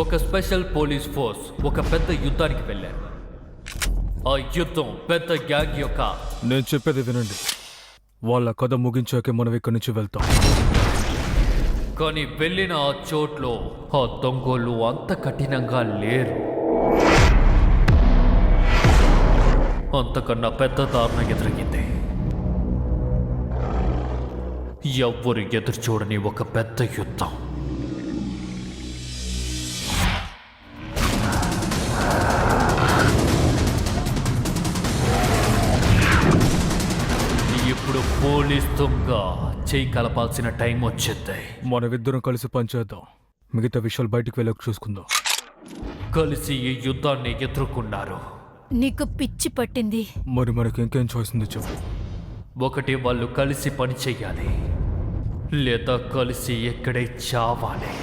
ఒక special police force ఒక పెద్ద యుద్ధానికి వెళ్ళారు. ఆ యుద్ధం పెద్ద గ్యాంగ్ యొక్క. నేను చెప్పేది వినండి. వాళ్ళ కథ ముగించాకే మనం ఇక్కడి నుంచి వెళ్తాం. కానీ వెళ్ళిన ఆ చోట్లో ఆ దొంగోళ్ళు అంత కఠినంగా లేరు. అంతకన్నా పెద్ద దారుణం ఎదురగింది. ఎవ్వరు ఎదురు చూడని ఒక పెద్ద యుద్ధం. ఇప్పుడు పోలీస్ దొంగ చేయి కలపాల్సిన టైం వచ్చింది. మనమిద్దరం కలిసి పనిచేద్దాం. మిగతా విషయాలు బయటికి వెళ్ళక చూసుకుందాం. కలిసి ఈ యుద్ధాన్ని ఎదుర్కొన్నారు. నీకు పిచ్చి పట్టింది. మరి మనకి ఇంకేం చాయిస్ ఉంది చెప్పు. ఒకటి వాళ్ళు కలిసి పని చెయ్యాలి, లేదా కలిసి ఎక్కడే చావాలి.